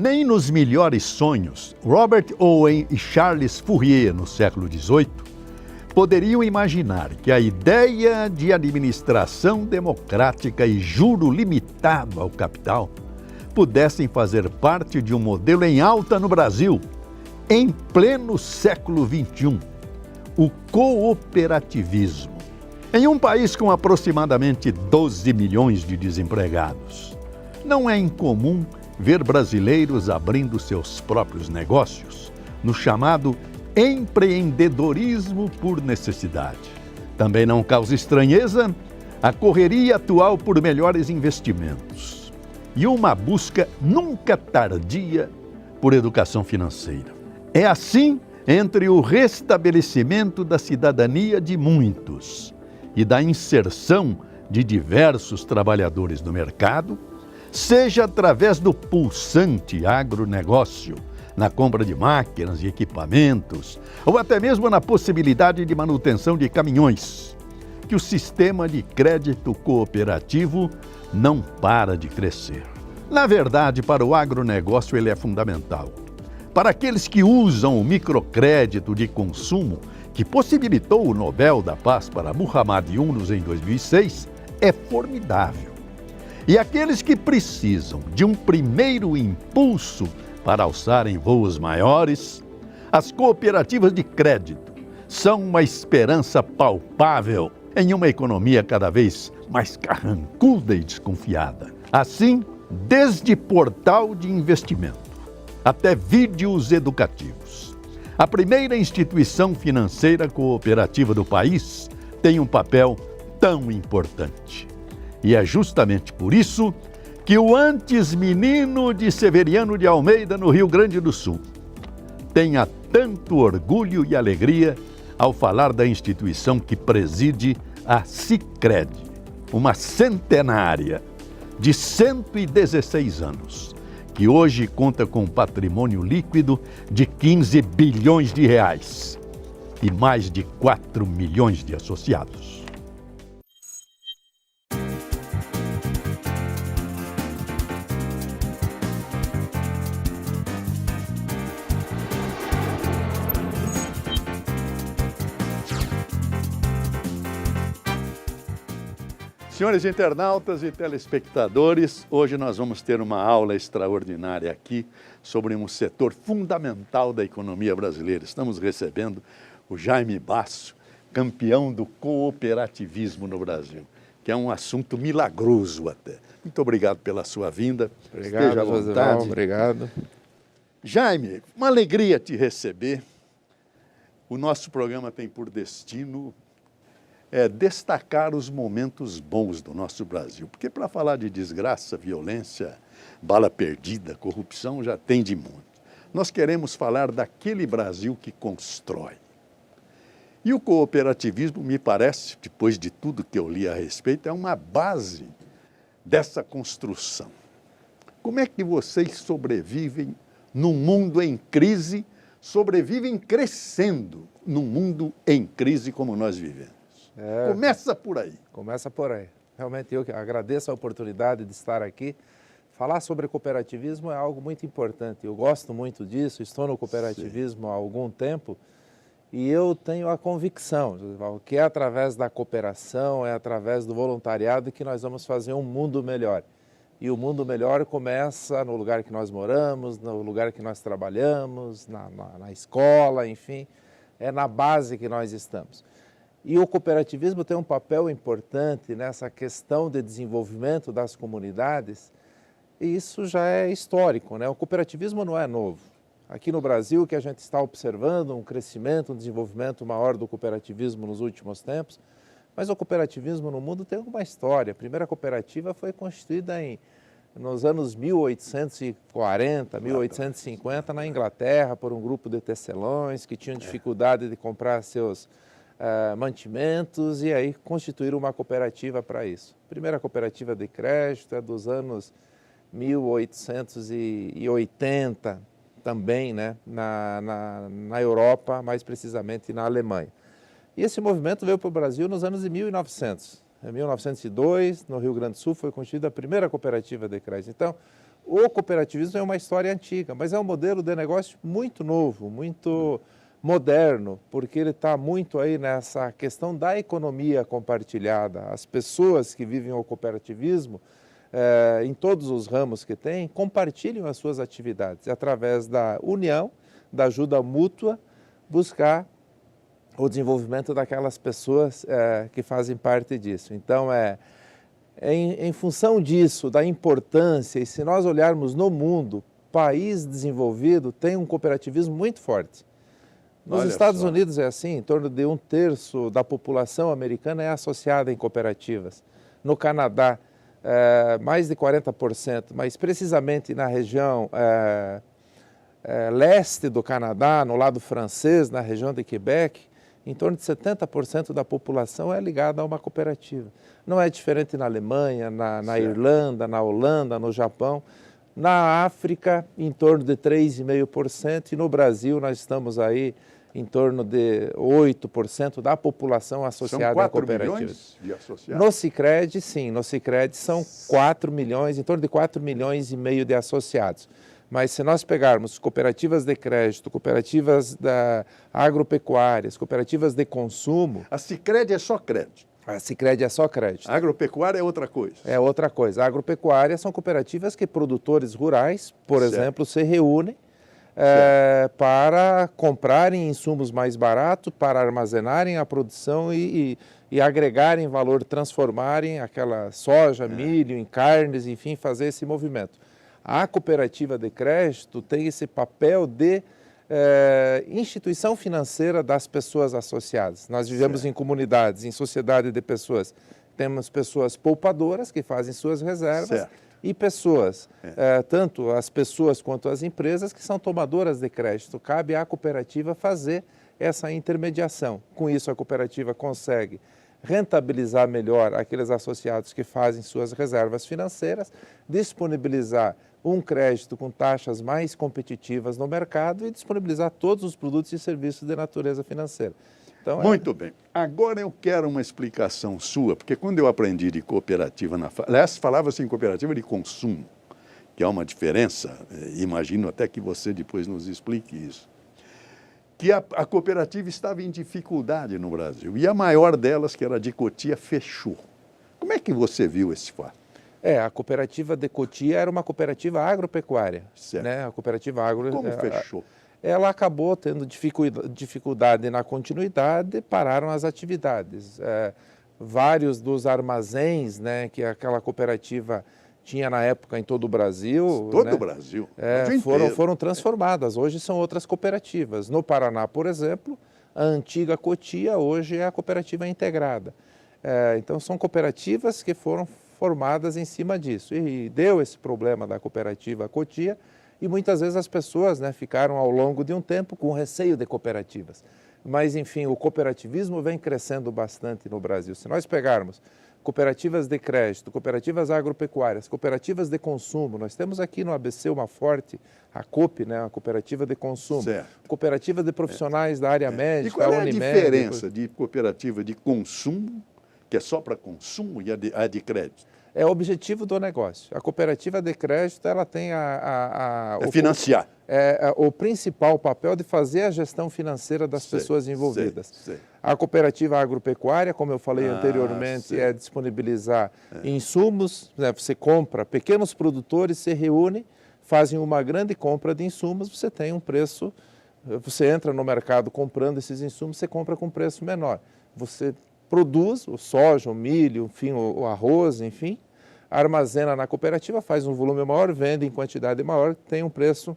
Nem nos melhores sonhos, Robert Owen e Charles Fourier, no século XVIII, poderiam imaginar que a ideia de administração democrática e juro limitado ao capital pudessem fazer parte de um modelo em alta no Brasil, em pleno século XXI, o cooperativismo. Em um país com aproximadamente 12 milhões de desempregados, não é incomum ver brasileiros abrindo seus próprios negócios, no chamado empreendedorismo por necessidade. Também não causa estranheza a correria atual por melhores investimentos e uma busca nunca tardia por educação financeira. É assim, entre o restabelecimento da cidadania de muitos e da inserção de diversos trabalhadores no mercado, seja através do pulsante agronegócio, na compra de máquinas e equipamentos, ou até mesmo na possibilidade de manutenção de caminhões, que o sistema de crédito cooperativo não para de crescer. Na verdade, para o agronegócio ele é fundamental. Para aqueles que usam o microcrédito de consumo, que possibilitou o Nobel da Paz para Muhammad Yunus em 2006, é formidável. E aqueles que precisam de um primeiro impulso para alçarem voos maiores, as cooperativas de crédito são uma esperança palpável em uma economia cada vez mais carrancuda e desconfiada. Assim, desde portal de investimento até vídeos educativos, a primeira instituição financeira cooperativa do país tem um papel tão importante. E é justamente por isso que o antes menino de Severiano de Almeida, no Rio Grande do Sul, tenha tanto orgulho e alegria ao falar da instituição que preside a Sicredi, uma centenária de 116 anos, que hoje conta com um patrimônio líquido de 15 bilhões de reais e mais de 4 milhões de associados. Senhores internautas e telespectadores, hoje nós vamos ter uma aula extraordinária aqui sobre um setor fundamental da economia brasileira. Estamos recebendo o Jaime Basso, campeão do cooperativismo no Brasil, que é um assunto milagroso até. Muito obrigado pela sua vinda. Obrigado, esteja à vontade. Obrigado. Jaime, uma alegria te receber. O nosso programa tem por destino destacar os momentos bons do nosso Brasil. Porque para falar de desgraça, violência, bala perdida, corrupção, já tem de monte. Nós queremos falar daquele Brasil que constrói. E o cooperativismo, me parece, depois de tudo que eu li a respeito, é uma base dessa construção. Como é que vocês sobrevivem num mundo em crise, sobrevivem crescendo num mundo em crise como nós vivemos? Começa por aí. Começa por aí. Realmente eu agradeço a oportunidade de estar aqui. Falar sobre cooperativismo é algo muito importante. Eu gosto muito disso, estou no cooperativismo há algum tempo e eu tenho a convicção que é através da cooperação, é através do voluntariado que nós vamos fazer um mundo melhor. E o mundo melhor começa no lugar que nós moramos, no lugar que nós trabalhamos, na escola, enfim, é na base que nós estamos. E o cooperativismo tem um papel importante nessa questão de desenvolvimento das comunidades, e isso já é histórico, né? O cooperativismo não é novo. Aqui no Brasil, que a gente está observando um crescimento, um desenvolvimento maior do cooperativismo nos últimos tempos, mas o cooperativismo no mundo tem uma história. A primeira cooperativa foi constituída nos anos 1840, 1850, na Inglaterra, por um grupo de tecelões que tinham dificuldade de comprar seus mantimentos e aí constituíram uma cooperativa para isso. A primeira cooperativa de crédito é dos anos 1880 também, né, na Europa, mais precisamente na Alemanha. E esse movimento veio para o Brasil nos anos de 1900. Em 1902, no Rio Grande do Sul, foi constituída a primeira cooperativa de crédito. Então, O cooperativismo é uma história antiga, mas é um modelo de negócio muito novo, muito moderno, porque ele está muito aí nessa questão da economia compartilhada. As pessoas que vivem o cooperativismo, em todos os ramos que tem, compartilham as suas atividades através da união, da ajuda mútua, buscar o desenvolvimento daquelas pessoas que fazem parte disso. Então, em função disso, da importância, e se nós olharmos no mundo, país desenvolvido tem um cooperativismo muito forte. Nos Estados Unidos é assim, em torno de 1/3 da população americana é associada em cooperativas. No Canadá, mais de 40%, mas precisamente na região leste do Canadá, no lado francês, na região de Quebec, em torno de 70% da população é ligada a uma cooperativa. Não é diferente na Alemanha, na Irlanda, na Holanda, no Japão. Na África, em torno de 3,5%, e no Brasil nós estamos aí em torno de 8% da população associada a cooperativas. Milhões de associados? No Sicredi, sim, no Sicredi são 4 milhões, em torno de 4,5 milhões de associados. Mas se nós pegarmos cooperativas de crédito, cooperativas agropecuárias, cooperativas de consumo... A Sicredi é só crédito. A Sicredi é só crédito. A agropecuária é outra coisa. É outra coisa. A agropecuária são cooperativas que produtores rurais, por exemplo, se reúnem para comprarem insumos mais baratos, para armazenarem a produção e agregarem valor, transformarem aquela soja, milho em carnes, enfim, fazer esse movimento. A cooperativa de crédito tem esse papel de instituição financeira das pessoas associadas. Nós vivemos em comunidades, em sociedade de pessoas. Temos pessoas poupadoras que fazem suas reservas e pessoas, tanto as pessoas quanto as empresas, que são tomadoras de crédito. Cabe à cooperativa fazer essa intermediação. Com isso, a cooperativa consegue rentabilizar melhor aqueles associados que fazem suas reservas financeiras, disponibilizar um crédito com taxas mais competitivas no mercado e disponibilizar todos os produtos e serviços de natureza financeira. Então, muito bem. Agora eu quero uma explicação sua, porque quando eu aprendi de cooperativa, aliás, falava-se em cooperativa de consumo, que há uma diferença, imagino até que você depois nos explique isso, que a cooperativa estava em dificuldade no Brasil, e a maior delas, que era a de Cotia, fechou. Como é que você viu esse fato? A cooperativa de Cotia era uma cooperativa agropecuária. Certo. Né? A cooperativa agro... Como fechou? Ela acabou tendo dificuldade na continuidade, pararam as atividades. Vários dos armazéns, né, que aquela cooperativa tinha na época em todo o Brasil... Todo o Brasil? Foram transformadas, hoje são outras cooperativas. No Paraná, por exemplo, a antiga Cotia hoje é a cooperativa integrada. Então são cooperativas que foram formadas em cima disso. E deu esse problema da cooperativa Cotia, e muitas vezes as pessoas, né, ficaram ao longo de um tempo com receio de cooperativas. Mas, enfim, o cooperativismo vem crescendo bastante no Brasil. Se nós pegarmos cooperativas de crédito, cooperativas agropecuárias, cooperativas de consumo, nós temos aqui no ABC uma forte, a COP, né, a cooperativa de consumo, cooperativa de profissionais da área médica, e qual é a diferença de cooperativa de consumo, que é só para consumo, e a de crédito? É o objetivo do negócio. A cooperativa de crédito, ela tem financiar. O principal papel de fazer a gestão financeira das pessoas envolvidas. A cooperativa agropecuária, como eu falei anteriormente, é disponibilizar insumos, né? Você compra, pequenos produtores se reúnem, fazem uma grande compra de insumos, você tem um preço, você entra no mercado comprando esses insumos, você compra com preço menor. Você produz o soja, o milho, enfim, o arroz, enfim, armazena na cooperativa, faz um volume maior, vende em quantidade maior, tem um preço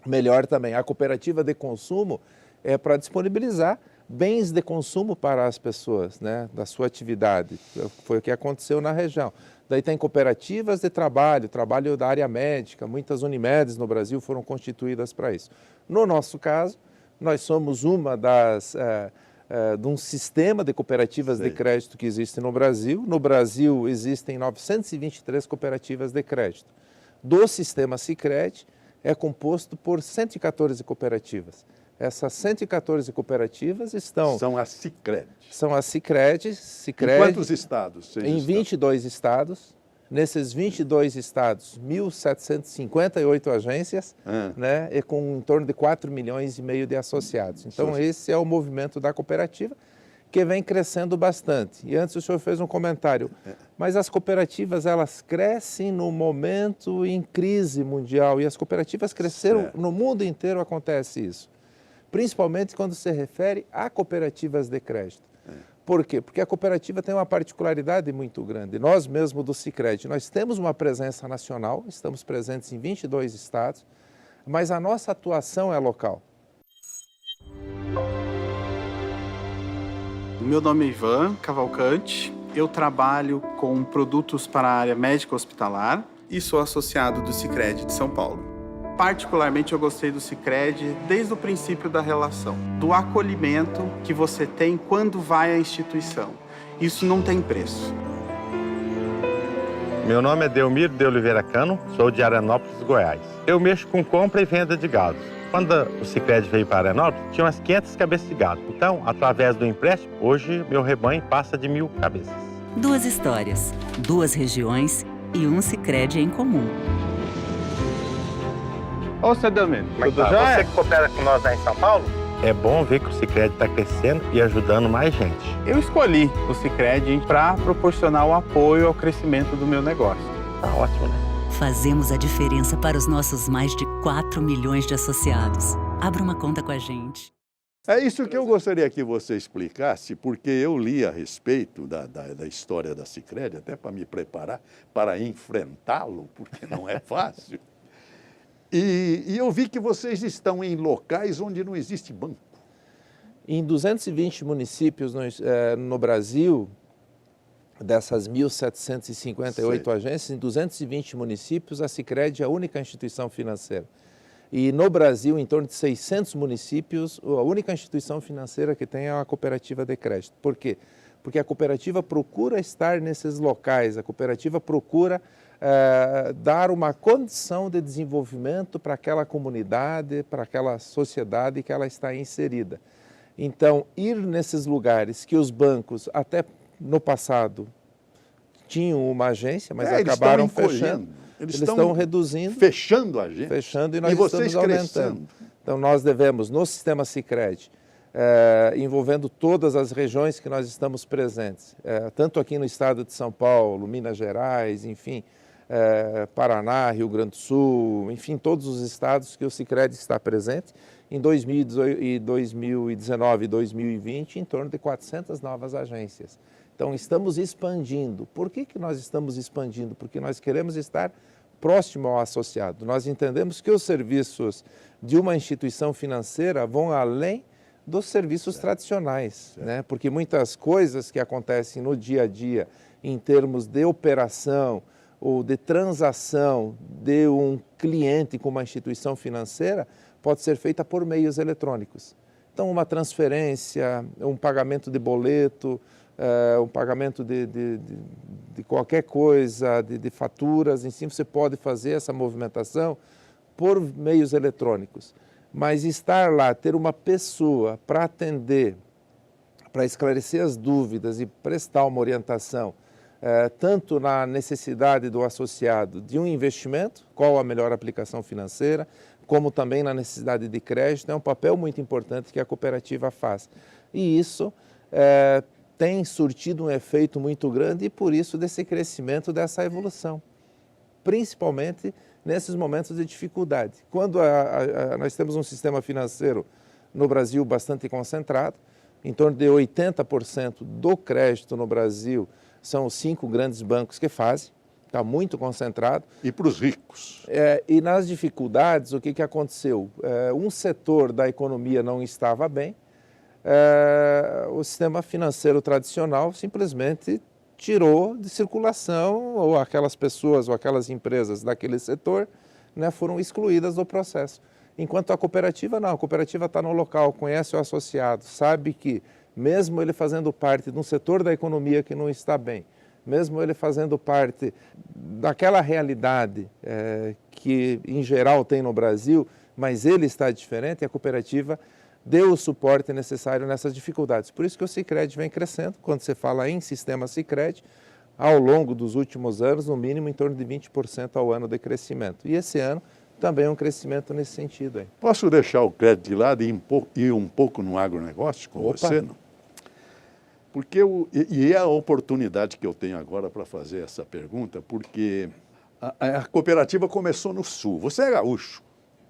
melhor também. A cooperativa de consumo é para disponibilizar bens de consumo para as pessoas, né, da sua atividade. Foi o que aconteceu na região. Daí tem cooperativas de trabalho da área médica, muitas Unimedes no Brasil foram constituídas para isso. No nosso caso, nós somos uma de um sistema de cooperativas de crédito que existe no Brasil. No Brasil existem 923 cooperativas de crédito. Do sistema Sicredi é composto por 114 cooperativas. Essas 114 cooperativas estão... São as Sicredi. São as Sicredi. Em quantos estados? Em 22 estados. nesses 22 estados, 1.758 agências, né, e com em torno de 4,5 milhões de associados. Então, esse é o movimento da cooperativa, que vem crescendo bastante. E antes o senhor fez um comentário, mas as cooperativas, elas crescem no momento em crise mundial, e as cooperativas cresceram, no mundo inteiro acontece isso. Principalmente quando se refere a cooperativas de crédito. Por quê? Porque a cooperativa tem uma particularidade muito grande. Nós mesmos do Sicredi, nós temos uma presença nacional, estamos presentes em 22 estados, mas a nossa atuação é local. Meu nome é Ivan Cavalcante, eu trabalho com produtos para a área médica hospitalar e sou associado do Sicredi de São Paulo. Particularmente eu gostei do Sicredi desde o princípio da relação, do acolhimento que você tem quando vai à instituição. Isso não tem preço. Meu nome é Delmiro de Oliveira Cano, sou de Aranópolis, Goiás. Eu mexo com compra e venda de gado. Quando o Sicredi veio para Aranópolis, tinha umas 500 cabeças de gado. Então, através do empréstimo, hoje meu rebanho passa de 1.000 cabeças. 2 histórias, 2 regiões e um Sicredi em comum. Ô, seu Delmiro, tudo Você que coopera com nós lá em São Paulo, é bom ver que o Sicredi está crescendo e ajudando mais gente. Eu escolhi o Sicredi para proporcionar o apoio ao crescimento do meu negócio. Tá ótimo, né? Fazemos a diferença para os nossos mais de 4 milhões de associados. Abra uma conta com a gente. É isso que eu gostaria que você explicasse, porque eu li a respeito da história da Sicredi, até para me preparar para enfrentá-lo, porque não é fácil. E eu vi que vocês estão em locais onde não existe banco. Em 220 municípios no Brasil, dessas 1.758 agências, em 220 municípios, a Sicredi é a única instituição financeira. E no Brasil, em torno de 600 municípios, a única instituição financeira que tem é a cooperativa de crédito. Por quê? Porque a cooperativa procura estar nesses locais, a cooperativa procura dar uma condição de desenvolvimento para aquela comunidade, para aquela sociedade que ela está inserida. Então, ir nesses lugares que os bancos, até no passado, tinham uma agência, mas acabaram fechando. Eles estão reduzindo. Fechando a agência. Fechando e nós vocês estamos aumentando. Crescendo. Então, nós devemos, no sistema Sicredi, envolvendo todas as regiões que nós estamos presentes, tanto aqui no estado de São Paulo, Minas Gerais, enfim, Paraná, Rio Grande do Sul, enfim, todos os estados que o Sicredi está presente. Em 2019 e 2020, em torno de 400 novas agências. Então, estamos expandindo. Por que nós estamos expandindo? Porque nós queremos estar próximo ao associado. Nós entendemos que os serviços de uma instituição financeira vão além dos serviços tradicionais, né? Porque muitas coisas que acontecem no dia a dia, em termos de operação ou de transação de um cliente com uma instituição financeira, pode ser feita por meios eletrônicos. Então, uma transferência, um pagamento de boleto, um pagamento de qualquer coisa, de faturas, em si, você pode fazer essa movimentação por meios eletrônicos. Mas estar lá, ter uma pessoa para atender, para esclarecer as dúvidas e prestar uma orientação, tanto na necessidade do associado de um investimento, qual a melhor aplicação financeira, como também na necessidade de crédito, é um papel muito importante que a cooperativa faz. E isso tem surtido um efeito muito grande e por isso desse crescimento, dessa evolução, principalmente nesses momentos de dificuldade. Quando nós temos um sistema financeiro no Brasil bastante concentrado, em torno de 80% do crédito no Brasil são os 5 grandes bancos que fazem, está muito concentrado. E para os ricos. E nas dificuldades, o que aconteceu? Um setor da economia não estava bem, o sistema financeiro tradicional simplesmente tirou de circulação, ou aquelas pessoas ou aquelas empresas daquele setor, né, foram excluídas do processo. Enquanto a cooperativa não, a cooperativa está no local, conhece o associado, sabe que mesmo ele fazendo parte de um setor da economia que não está bem, mesmo ele fazendo parte daquela realidade que em geral tem no Brasil, mas ele está diferente, a cooperativa deu o suporte necessário nessas dificuldades. Por isso que o Sicredi vem crescendo, quando você fala em sistema Sicredi, ao longo dos últimos anos, no mínimo em torno de 20% ao ano de crescimento. E esse ano também é um crescimento nesse sentido. Aí. Posso deixar o crédito de lado e ir um pouco no agronegócio com você? Não? Porque é a oportunidade que eu tenho agora para fazer essa pergunta, porque a cooperativa começou no Sul. Você é gaúcho.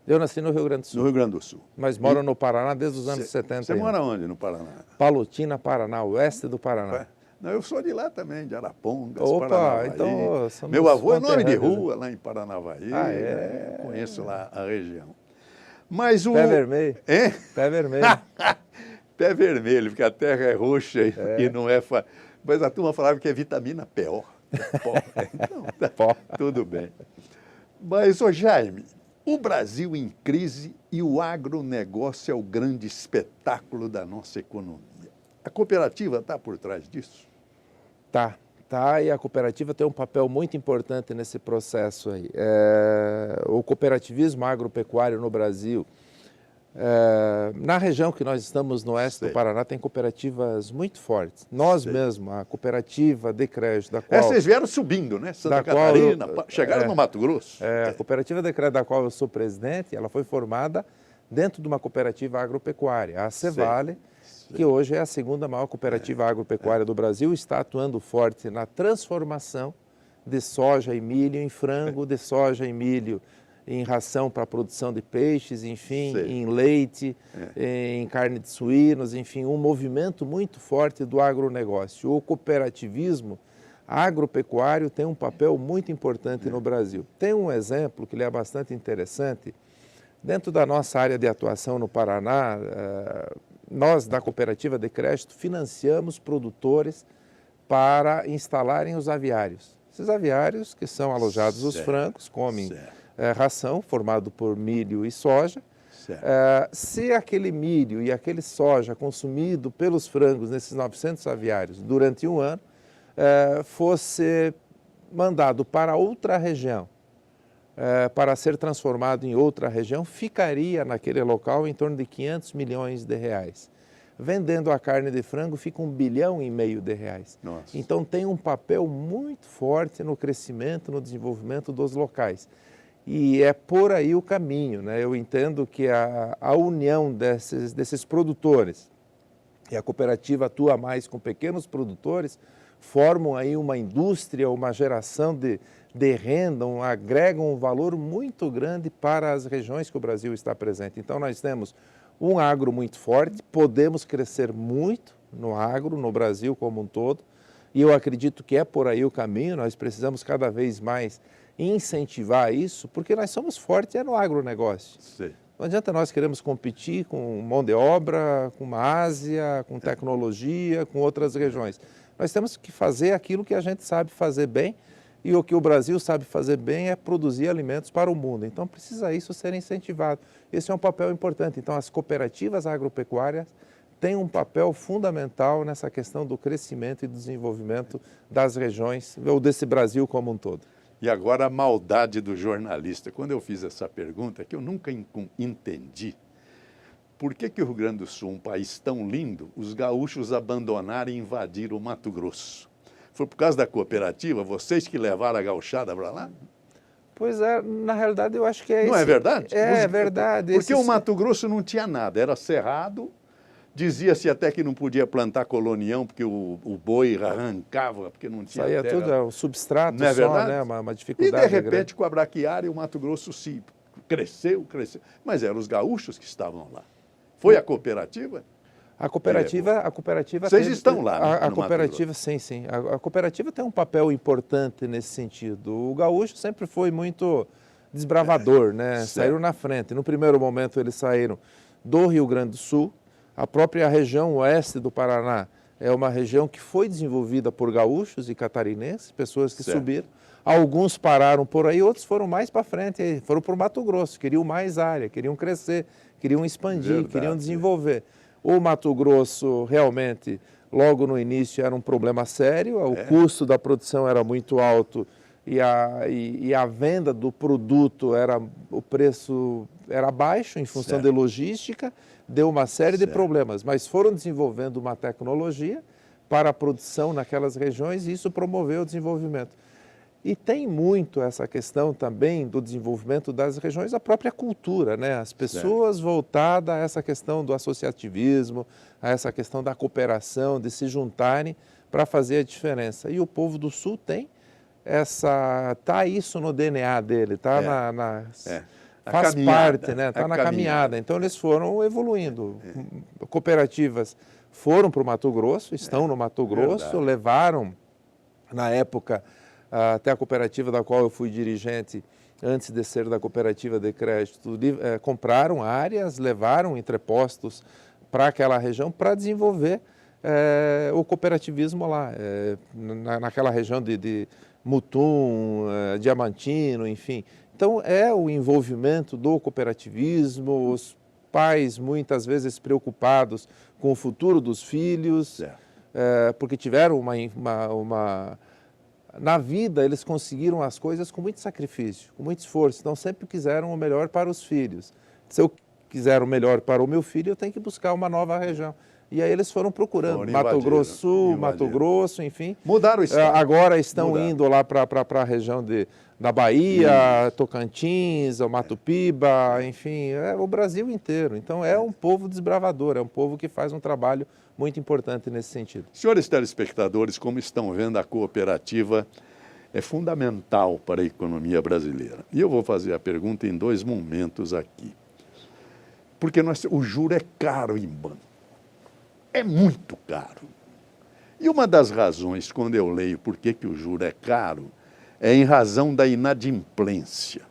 Eu nasci no Rio Grande do Sul. No Rio Grande do Sul. Mas moro no Paraná desde os anos 70. Você mora onde no Paraná? Palotina, Paraná, oeste do Paraná. Não, eu sou de lá também, de Arapongas, Opa, Paranavaí. então Meu avô é nome de rua lá em Paranavaí. Ah, é? Conheço lá a região. Mas Pé vermelho. Hein? Pé vermelho. Pé vermelho, porque a terra é roxa e não é... Mas a turma falava que é vitamina PO. Então, tá, tudo bem. Mas, ô Jaime, o Brasil em crise e o agronegócio é o grande espetáculo da nossa economia. A cooperativa está por trás disso? Tá, e a cooperativa tem um papel muito importante nesse processo aí. O cooperativismo agropecuário no Brasil, na região que nós estamos, no oeste do Paraná, tem cooperativas muito fortes. Nós mesmos, a cooperativa de crédito, da qual... Vocês vieram subindo, né? Santa Catarina, chegaram no Mato Grosso. A cooperativa de crédito da qual eu sou presidente, ela foi formada dentro de uma cooperativa agropecuária, a Cevale, que hoje é a segunda maior cooperativa agropecuária do Brasil, está atuando forte na transformação de soja e milho em frango, de soja e milho em ração para a produção de peixes, enfim, em leite, em carne de suínos, enfim, um movimento muito forte do agronegócio. O cooperativismo agropecuário tem um papel muito importante no Brasil. Tem um exemplo que ele é bastante interessante. Dentro da nossa área de atuação no Paraná, nós, da Cooperativa de Crédito, financiamos produtores para instalarem os aviários. Esses aviários que são alojados os frangos, comem ração formado por milho e soja. Se aquele milho e aquele soja consumido pelos frangos nesses 900 aviários durante um ano fosse mandado para outra região, para ser transformado em outra região, ficaria naquele local em torno de 500 milhões de reais. Vendendo a carne de frango fica 1,5 bilhão de reais. Nossa. Então tem um papel muito forte no crescimento, no desenvolvimento dos locais. E é por aí o caminho, né? Eu entendo que a união desses produtores, e a cooperativa atua mais com pequenos produtores, formam aí uma indústria, uma geração de renda, agregam um valor muito grande para as regiões que o Brasil está presente. Então nós temos um agro muito forte, podemos crescer muito no agro, no Brasil como um todo, e eu acredito que é por aí o caminho, nós precisamos cada vez mais incentivar isso, porque nós somos fortes no agronegócio. Sim. Não adianta nós queremos competir com mão de obra, com a Ásia, com tecnologia, com outras regiões. Nós temos que fazer aquilo que a gente sabe fazer bem, e o que o Brasil sabe fazer bem é produzir alimentos para o mundo. Então precisa isso ser incentivado. Esse é um papel importante. Então as cooperativas agropecuárias têm um papel fundamental nessa questão do crescimento e desenvolvimento das regiões, ou desse Brasil como um todo. E agora a maldade do jornalista. Quando eu fiz essa pergunta, que eu nunca entendi, por que o Rio Grande do Sul, um país tão lindo, os gaúchos abandonaram e invadiram o Mato Grosso? Foi por causa da cooperativa? Vocês que levaram a gauchada para lá? Pois é, na realidade eu acho que é isso. Não é verdade? É verdade. Porque o Mato Grosso não tinha nada, era cerrado, dizia-se até que não podia plantar colonião, porque o boi arrancava, porque não tinha terra. Saía tudo, o substrato não é só, verdade? Né? Uma dificuldade E de repente, grande. Com a braquiária, o Mato Grosso se cresceu. Mas eram os gaúchos que estavam lá. Foi a cooperativa? A cooperativa Vocês estão lá, né, a cooperativa, sim. A cooperativa tem um papel importante nesse sentido. O gaúcho sempre foi muito desbravador, né? Saíram na frente. No primeiro momento eles saíram do Rio Grande do Sul. A própria região oeste do Paraná é uma região que foi desenvolvida por gaúchos e catarinenses, pessoas que subiram. Alguns pararam por aí, outros foram mais para frente, foram para o Mato Grosso, queriam mais área, queriam crescer, queriam expandir, queriam desenvolver. O Mato Grosso realmente, logo no início, era um problema sério, o custo da produção era muito alto e a venda do produto, o preço era baixo em função de logística, deu uma série de problemas, mas foram desenvolvendo uma tecnologia para a produção naquelas regiões e isso promoveu o desenvolvimento. E tem muito essa questão também do desenvolvimento das regiões, a própria cultura, né? As pessoas voltadas a essa questão do associativismo, a essa questão da cooperação, de se juntarem para fazer a diferença. E o povo do Sul tem tá isso no DNA dele, tá faz parte, né? Tá na caminhada. Então eles foram evoluindo. Cooperativas foram para o Mato Grosso, estão no Mato Grosso, levaram na época até a cooperativa da qual eu fui dirigente, antes de ser da cooperativa de crédito, compraram áreas, levaram entrepostos para aquela região para desenvolver o cooperativismo lá, naquela região de Mutum, Diamantino, enfim. Então é o envolvimento do cooperativismo, os pais muitas vezes preocupados com o futuro dos filhos, porque tiveram na vida eles conseguiram as coisas com muito sacrifício, com muito esforço, então sempre quiseram o melhor para os filhos. Se eu quiser o melhor para o meu filho, eu tenho que buscar uma nova região. E aí eles foram procurando, Mato Grosso Sul, Mato Grosso, enfim. Mudaram o estado. Agora estão indo lá para a região da Bahia, Tocantins, o Mato Piba, enfim, o Brasil inteiro. Então é um povo desbravador, é um povo que faz um trabalho muito importante nesse sentido. Senhores telespectadores, como estão vendo, a cooperativa é fundamental para a economia brasileira. E eu vou fazer a pergunta em 2 momentos aqui. Porque o juro é caro em banco. É muito caro. E uma das razões, quando eu leio por que o juro é caro, é em razão da inadimplência.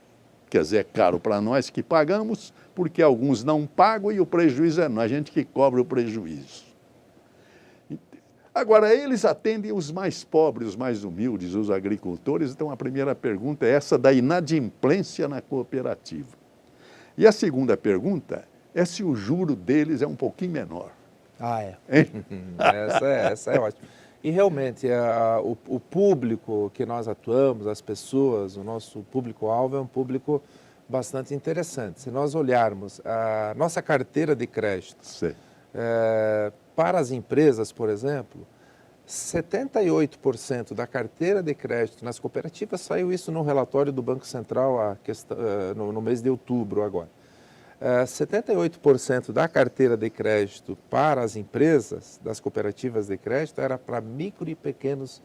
Quer dizer, é caro para nós que pagamos, porque alguns não pagam e o prejuízo é nós, a gente que cobra o prejuízo. Agora, eles atendem os mais pobres, os mais humildes, os agricultores. Então, a primeira pergunta é essa da inadimplência na cooperativa. E a segunda pergunta é se o juro deles é um pouquinho menor. Essa é ótima. E realmente, o público que nós atuamos, as pessoas, o nosso público-alvo é um público bastante interessante. Se nós olharmos a nossa carteira de crédito, para as empresas, por exemplo, 78% da carteira de crédito nas cooperativas, saiu isso num relatório do Banco Central no mês de outubro agora. 78% da carteira de crédito para as empresas, das cooperativas de crédito, era para micro e pequenos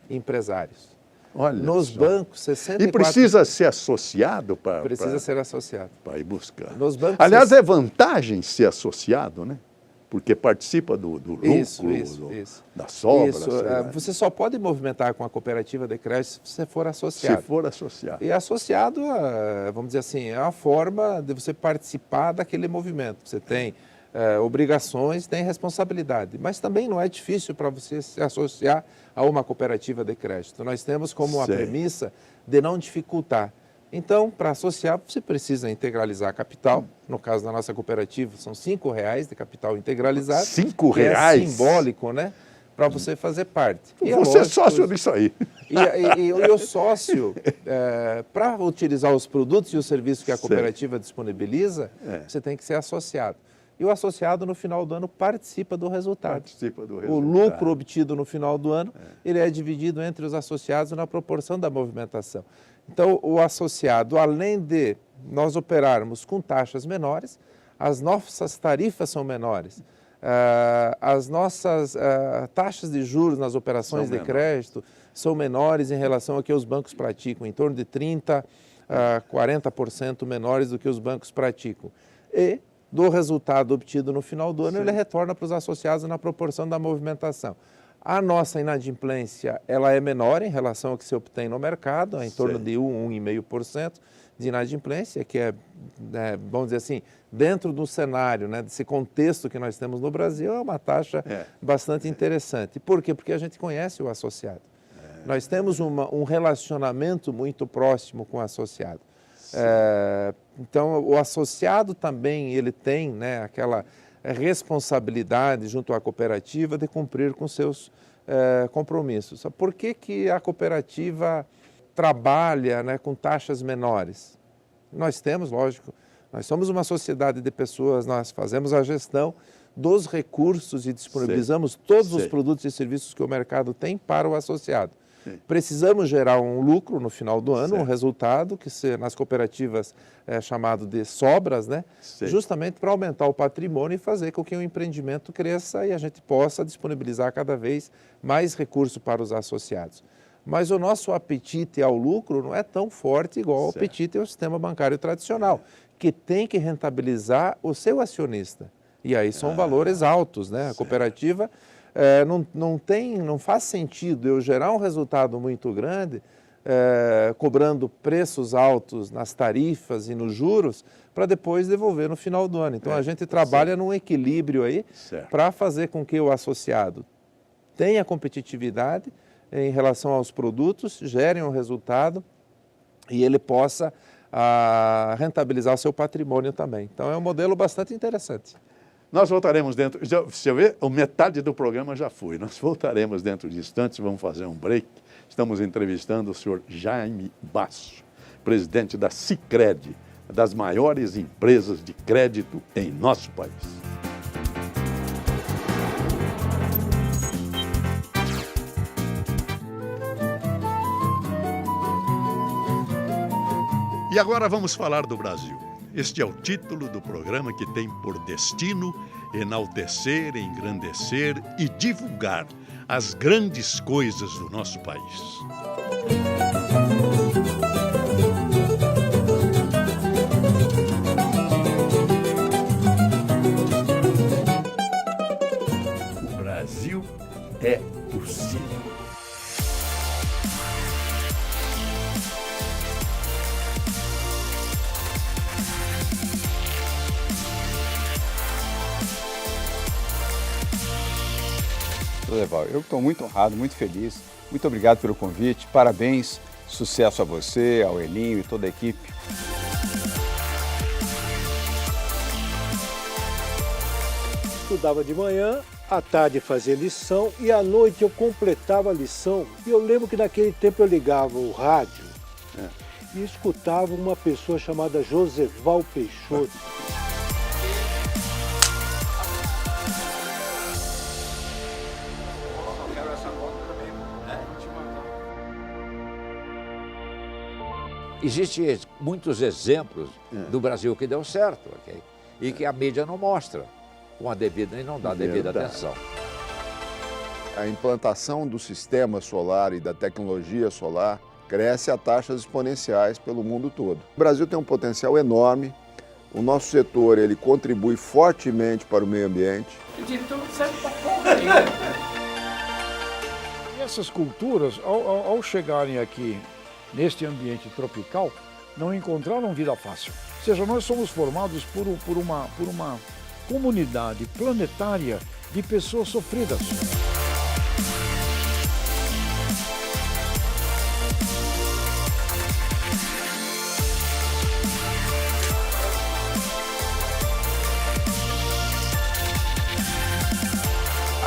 empresários. Olha nos só. bancos, 64%. E precisa ser associado para... Precisa ser associado. Para ir buscar. Nos bancos, aliás, é vantagem ser associado, né? Porque participa do lucro, isso. da sobra. Isso. Você só pode movimentar com a cooperativa de crédito se você for associado. Se for associado. E associado, vamos dizer assim, é a forma de você participar daquele movimento. Você tem obrigações, tem responsabilidade. Mas também não é difícil para você se associar a uma cooperativa de crédito. Nós temos como a premissa de não dificultar. Então, para associar, você precisa integralizar capital. No caso da nossa cooperativa, são R$5 de capital integralizado. R$5? É simbólico, né? Para você fazer parte. E você é sócio disso aí. E o sócio, para utilizar os produtos e os serviços que a cooperativa disponibiliza, você tem que ser associado. E o associado, no final do ano, participa do resultado. Participa do resultado. O lucro obtido no final do ano, ele é dividido entre os associados na proporção da movimentação. Então, o associado, além de nós operarmos com taxas menores, as nossas tarifas são menores. As nossas taxas de juros nas operações de crédito são menores em relação ao que os bancos praticam, em torno de 30% a 40% menores do que os bancos praticam. E do resultado obtido no final do ano, ele retorna para os associados na proporção da movimentação. A nossa inadimplência, ela é menor em relação ao que se obtém no mercado, em torno de 1,5% de inadimplência, que vamos dizer assim, dentro do cenário, né, desse contexto que nós temos no Brasil, é uma taxa bastante interessante. Por quê? Porque a gente conhece o associado. Nós temos um relacionamento muito próximo com o associado. Então, o associado também, ele tem, né, aquela responsabilidade junto à cooperativa de cumprir com seus compromissos. Por que a cooperativa trabalha, né, com taxas menores? Nós temos, lógico, nós somos uma sociedade de pessoas, nós fazemos a gestão dos recursos e disponibilizamos todos os produtos e serviços que o mercado tem para o associado. Precisamos gerar um lucro no final do ano, um resultado que nas cooperativas é chamado de sobras, né? Justamente para aumentar o patrimônio e fazer com que o empreendimento cresça e a gente possa disponibilizar cada vez mais recursos para os associados. Mas o nosso apetite ao lucro não é tão forte igual o apetite ao sistema bancário tradicional, que tem que rentabilizar o seu acionista. E aí são valores altos, né? A cooperativa não faz sentido eu gerar um resultado muito grande cobrando preços altos nas tarifas e nos juros para depois devolver no final do ano. Então a gente trabalha num equilíbrio aí para fazer com que o associado tenha competitividade em relação aos produtos, gerem um resultado e ele possa rentabilizar o seu patrimônio também. Então é um modelo bastante interessante. Nós voltaremos dentro, você vê, a metade do programa já foi, nós voltaremos dentro de instantes, vamos fazer um break. Estamos entrevistando o senhor Jaime Basso, presidente da Sicredi, das maiores empresas de crédito em nosso país. E agora vamos falar do Brasil. Este é o título do programa que tem por destino enaltecer, engrandecer e divulgar as grandes coisas do nosso país. O Brasil é possível. Leval, eu estou muito honrado, muito feliz. Muito obrigado pelo convite. Parabéns, sucesso a você, ao Elinho e toda a equipe. Estudava de manhã, à tarde fazia lição e à noite eu completava a lição. E eu lembro que naquele tempo eu ligava o rádio e escutava uma pessoa chamada Joseval Peixoto. Existem muitos exemplos do Brasil que deu certo, ok? E que a mídia não mostra com a devida e não dá a devida atenção. A implantação do sistema solar e da tecnologia solar cresce a taxas exponenciais pelo mundo todo. O Brasil tem um potencial enorme, o nosso setor ele contribui fortemente para o meio ambiente. Então serve pra porra aí. E essas culturas, ao chegarem aqui neste ambiente tropical, não encontraram vida fácil. Ou seja, nós somos formados por uma comunidade planetária de pessoas sofridas.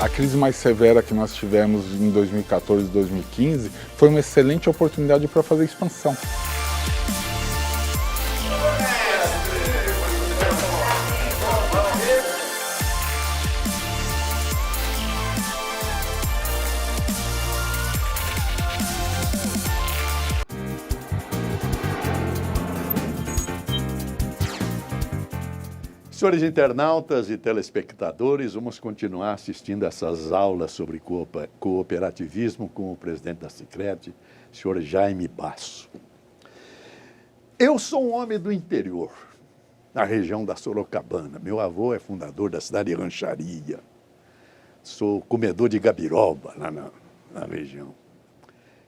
A crise mais severa que nós tivemos em 2014 e 2015 foi uma excelente oportunidade para fazer expansão. Senhores internautas e telespectadores, vamos continuar assistindo essas aulas sobre cooperativismo com o presidente da Sicredi, senhor Jaime Basso. Eu sou um homem do interior, na região da Sorocabana. Meu avô é fundador da cidade de Rancharia. Sou comedor de gabiroba lá na região.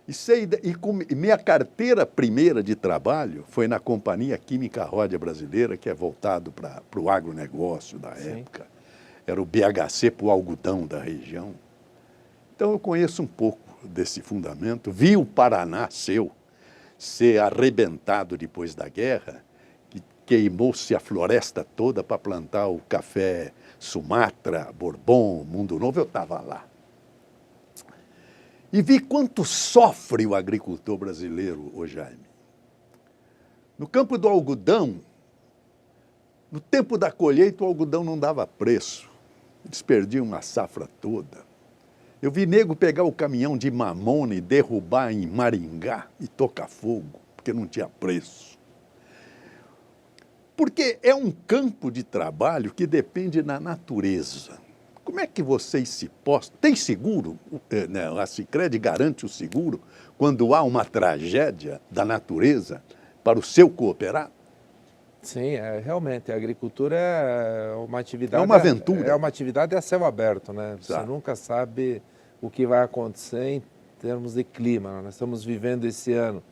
E minha carteira primeira de trabalho foi na Companhia Química Ródia Brasileira, que é voltado para o agronegócio da época. Era o BHC para o algodão da região. Então eu conheço um pouco desse fundamento. Vi o Paraná ser arrebentado depois da guerra, que queimou-se a floresta toda para plantar o café Sumatra, Bourbon, Mundo Novo. Eu estava lá. E vi quanto sofre o agricultor brasileiro, ô Jaime. No campo do algodão, no tempo da colheita, o algodão não dava preço. eles perdiam uma safra toda. Eu vi nego pegar o caminhão de mamona e derrubar em Maringá e tocar fogo, porque não tinha preço. Porque é um campo de trabalho que depende da natureza. Como é que vocês se postam? Tem seguro? A Sicredi garante o seguro quando há uma tragédia da natureza para o seu cooperado? Sim, realmente, a agricultura é uma atividade... É uma aventura. É uma atividade a céu aberto, né? Você nunca sabe o que vai acontecer em termos de clima. Nós estamos vivendo esse ano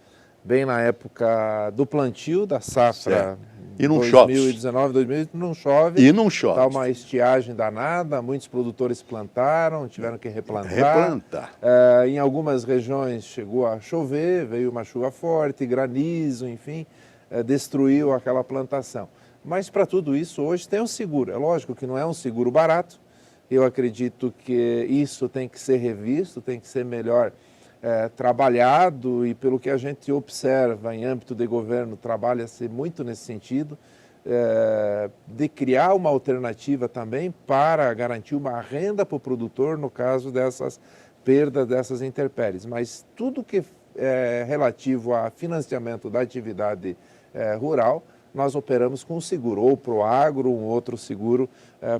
bem na época do plantio da safra. E não 2019, 2020, não chove. E não chove. Está uma estiagem danada, muitos produtores plantaram, tiveram que replantar. Em algumas regiões chegou a chover, veio uma chuva forte, granizo, enfim, destruiu aquela plantação. Mas para tudo isso hoje tem um seguro. É lógico que não é um seguro barato. Eu acredito que isso tem que ser revisto, tem que ser melhor trabalhado, e pelo que a gente observa em âmbito de governo, trabalha-se muito nesse sentido, de criar uma alternativa também para garantir uma renda para o produtor no caso dessas perdas, dessas intempéries. Mas tudo que é relativo a financiamento da atividade rural, nós operamos com um seguro, ou Proagro, um outro seguro,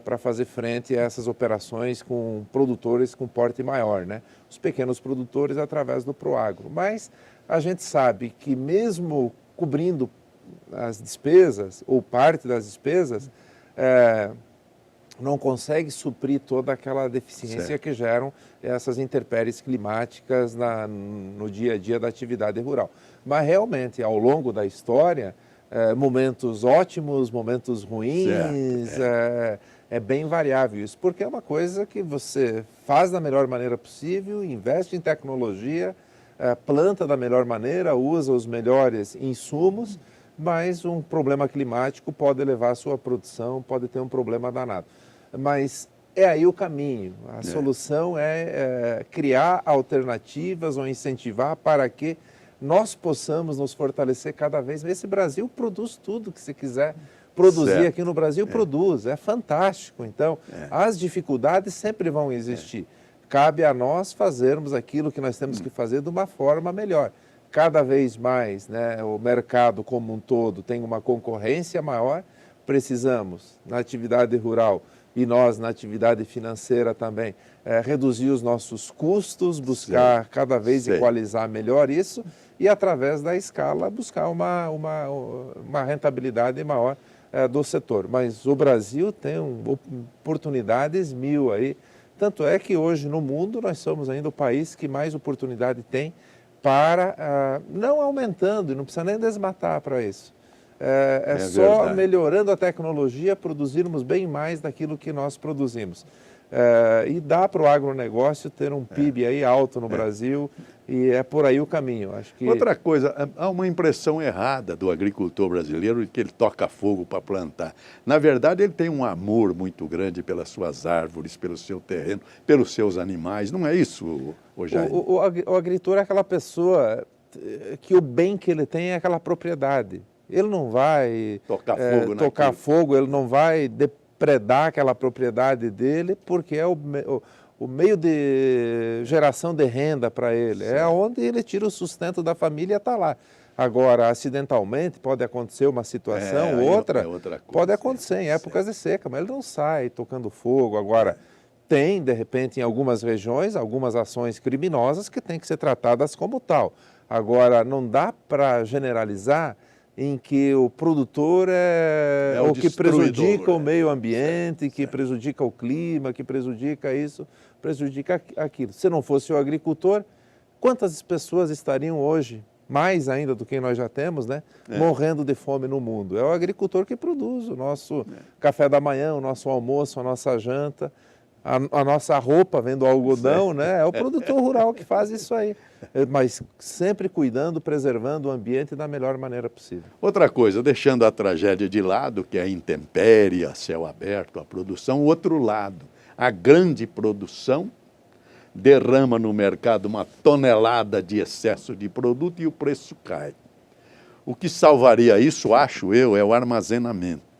para fazer frente a essas operações com produtores com porte maior, né? Os pequenos produtores através do Proagro. Mas a gente sabe que mesmo cobrindo as despesas, ou parte das despesas, não consegue suprir toda aquela deficiência que geram essas intempéries climáticas no dia a dia da atividade rural. Mas realmente, ao longo da história, momentos ótimos, momentos ruins, é bem variável isso, porque é uma coisa que você faz da melhor maneira possível, investe em tecnologia, planta da melhor maneira, usa os melhores insumos, mas um problema climático pode levar a sua produção, pode ter um problema danado. Mas é aí o caminho, a solução é criar alternativas ou incentivar para que nós possamos nos fortalecer cada vez mais. Esse Brasil produz tudo que se quiser produzir aqui no Brasil, produz, é fantástico. Então, as dificuldades sempre vão existir. Cabe a nós fazermos aquilo que nós temos que fazer de uma forma melhor. Cada vez mais, né, o mercado como um todo tem uma concorrência maior, precisamos, na atividade rural e nós na atividade financeira também, reduzir os nossos custos, buscar cada vez equalizar melhor isso, e através da escala buscar uma rentabilidade maior do setor. Mas o Brasil tem oportunidades mil aí, tanto é que hoje no mundo nós somos ainda o país que mais oportunidade tem para, não aumentando, e não precisa nem desmatar para isso, só verdade. Melhorando a tecnologia, produzirmos bem mais daquilo que nós produzimos. E dá para o agronegócio ter um PIB aí alto no Brasil, e é por aí o caminho. Acho que... Outra coisa, há uma impressão errada do agricultor brasileiro de que ele toca fogo para plantar. Na verdade, ele tem um amor muito grande pelas suas árvores, pelo seu terreno, pelos seus animais. Não é isso, Jair? O agricultor é aquela pessoa que o bem que ele tem é aquela propriedade. Ele não vai tocar fogo, ele não vai depredar aquela propriedade dele, porque é o meio de geração de renda para ele. É onde ele tira o sustento da família, está lá. Agora, acidentalmente, pode acontecer uma situação ou outra, pode acontecer em épocas de seca, mas ele não sai tocando fogo. Agora, tem, de repente, em algumas regiões, algumas ações criminosas que têm que ser tratadas como tal. Agora, não dá para generalizar em que o produtor é o que prejudica o meio ambiente, que prejudica o clima, que prejudica isso, prejudica aquilo. Se não fosse o agricultor, quantas pessoas estariam hoje, mais ainda do que nós já temos, né, morrendo de fome no mundo? É o agricultor que produz o nosso café da manhã, o nosso almoço, a nossa janta, a nossa roupa, vendo algodão, né? É o produtor rural que faz isso aí. Mas sempre cuidando, preservando o ambiente da melhor maneira possível. Outra coisa, deixando a tragédia de lado, que é a intempérie, a céu aberto, a produção, o outro lado, a grande produção derrama no mercado uma tonelada de excesso de produto e o preço cai. O que salvaria isso, acho eu, é o armazenamento.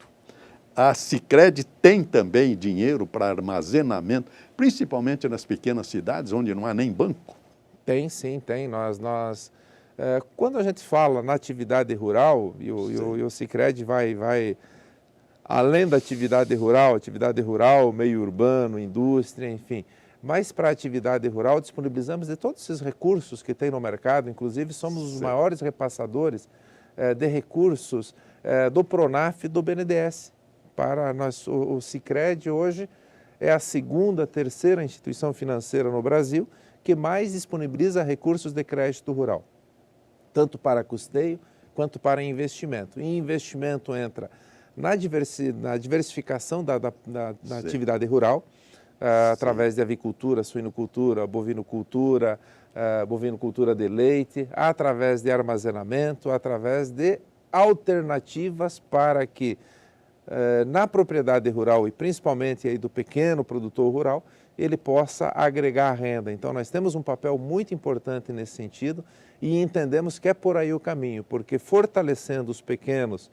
a Sicredi tem também dinheiro para armazenamento, principalmente nas pequenas cidades, onde não há nem banco? Tem, sim, tem. Quando a gente fala na atividade rural, e o Sicredi vai além da atividade rural, meio urbano, indústria, enfim. Mas para a atividade rural disponibilizamos de todos esses recursos que tem no mercado, inclusive somos os maiores repassadores de recursos do Pronaf e do BNDES. O Sicredi hoje é a segunda, terceira instituição financeira no Brasil que mais disponibiliza recursos de crédito rural, tanto para custeio quanto para investimento. E investimento entra na diversificação da atividade rural, através de avicultura, suinocultura, bovinocultura, bovinocultura de leite, através de armazenamento, através de alternativas para que na propriedade rural e principalmente aí do pequeno produtor rural, ele possa agregar renda. Então nós temos um papel muito importante nesse sentido e entendemos que é por aí o caminho, porque fortalecendo os pequenos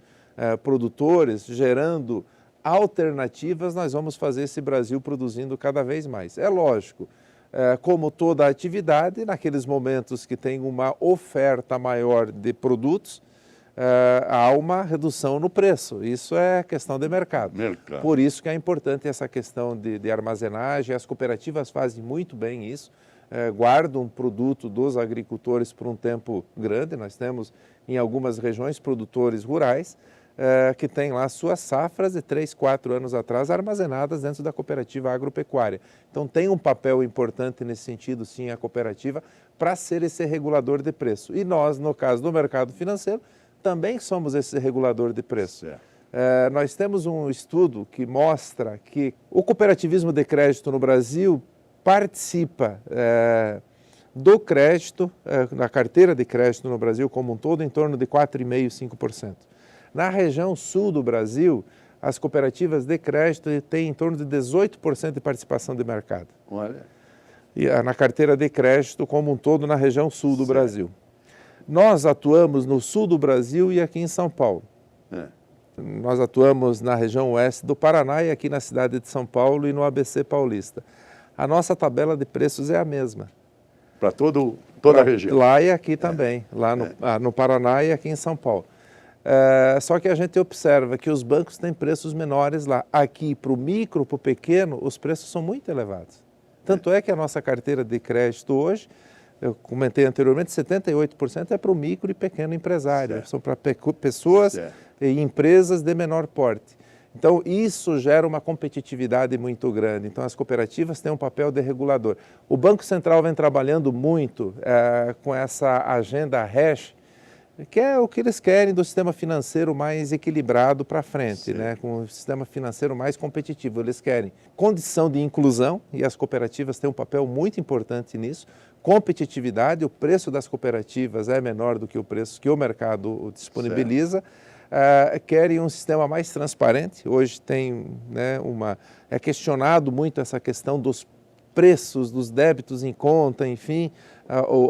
produtores, gerando alternativas, nós vamos fazer esse Brasil produzindo cada vez mais. É lógico, como toda atividade, naqueles momentos que tem uma oferta maior de produtos, há uma redução no preço. Isso é questão de mercado. Por isso que é importante essa questão de armazenagem. As cooperativas fazem muito bem isso, guardam um produto dos agricultores por um tempo grande. Nós temos em algumas regiões produtores rurais que têm lá suas safras de 3, 4 anos atrás armazenadas dentro da cooperativa agropecuária. Então tem um papel importante nesse sentido, sim, a cooperativa, para ser esse regulador de preço. E nós, no caso do mercado financeiro, também somos esse regulador de preço. Nós temos um estudo que mostra que o cooperativismo de crédito no Brasil participa do crédito, na carteira de crédito no Brasil como um todo, em torno de 4,5%, 5%. Na região sul do Brasil, as cooperativas de crédito têm em torno de 18% de participação de mercado. Olha. E na carteira de crédito como um todo na região sul do Brasil. Nós atuamos no sul do Brasil e aqui em São Paulo. Nós atuamos na região oeste do Paraná e aqui na cidade de São Paulo e no ABC Paulista. A nossa tabela de preços é a mesma. Para toda a região? Lá e aqui também, lá no Paraná e aqui em São Paulo. Só que a gente observa que os bancos têm preços menores lá. Aqui, para o micro, para o pequeno, os preços são muito elevados. Tanto é que a nossa carteira de crédito hoje, eu comentei anteriormente, 78% é para o micro e pequeno empresário. São para pessoas e empresas de menor porte. Então, isso gera uma competitividade muito grande. Então, as cooperativas têm um papel de regulador. O Banco Central vem trabalhando muito com essa agenda hash, que é o que eles querem do sistema financeiro mais equilibrado para frente, né? Com o sistema financeiro mais competitivo. Eles querem condição de inclusão, e as cooperativas têm um papel muito importante nisso, competitividade, o preço das cooperativas é menor do que o preço que o mercado disponibiliza, querem um sistema mais transparente. Hoje tem, né, é questionado muito essa questão dos preços, dos débitos em conta, enfim.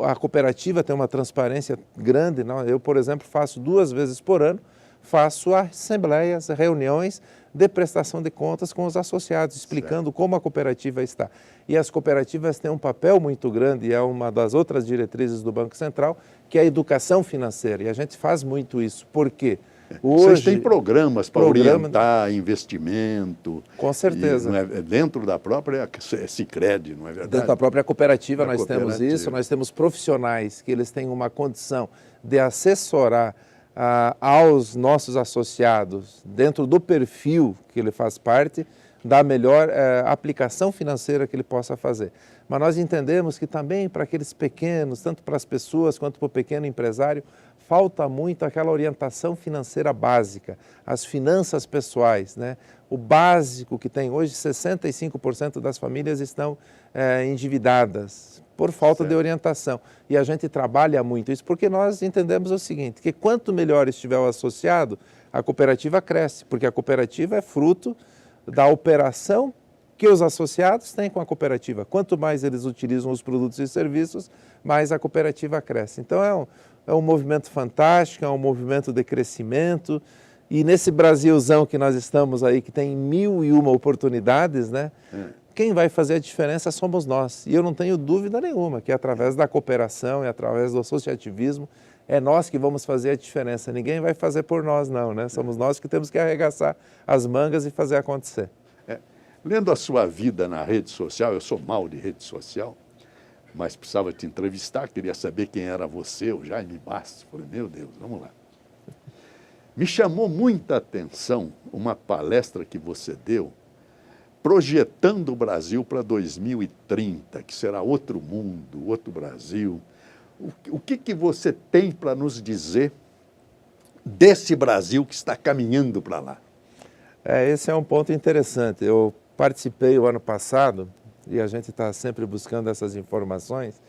A cooperativa tem uma transparência grande. Eu, por exemplo, faço 2 vezes por ano, faço assembleias, reuniões de prestação de contas com os associados, explicando como a cooperativa está. E as cooperativas têm um papel muito grande, e é uma das outras diretrizes do Banco Central, que é a educação financeira. E a gente faz muito isso. Por quê? Hoje, vocês têm programas para orientar investimento. Com certeza. Dentro da própria Sicredi, não é verdade? Dentro da própria cooperativa nós temos isso, nós temos profissionais que eles têm uma condição de assessorar aos nossos associados, dentro do perfil que ele faz parte, da melhor aplicação financeira que ele possa fazer. Mas nós entendemos que também para aqueles pequenos, tanto para as pessoas quanto para o pequeno empresário, falta muito aquela orientação financeira básica, as finanças pessoais, né? O básico que tem hoje, 65% das famílias estão endividadas por falta de orientação. E a gente trabalha muito isso porque nós entendemos o seguinte, que quanto melhor estiver o associado, a cooperativa cresce, porque a cooperativa é fruto da operação que os associados têm com a cooperativa. Quanto mais eles utilizam os produtos e serviços, mais a cooperativa cresce. Então é um movimento fantástico, é um movimento de crescimento E nesse Brasilzão que nós estamos aí, que tem 1001 oportunidades, né? Quem vai fazer a diferença somos nós. E eu não tenho dúvida nenhuma que através da cooperação e através do associativismo, é nós que vamos fazer a diferença. Ninguém vai fazer por nós, não, né? Somos nós que temos que arregaçar as mangas e fazer acontecer. Lendo a sua vida na rede social, eu sou mal de rede social, mas precisava te entrevistar, queria saber quem era você, o Jaime Bastos. Falei, meu Deus, vamos lá. Me chamou muita atenção uma palestra que você deu, projetando o Brasil para 2030, que será outro mundo, outro Brasil. O que você tem para nos dizer desse Brasil que está caminhando para lá? Esse é um ponto interessante. Eu participei o ano passado, e a gente está sempre buscando essas informações,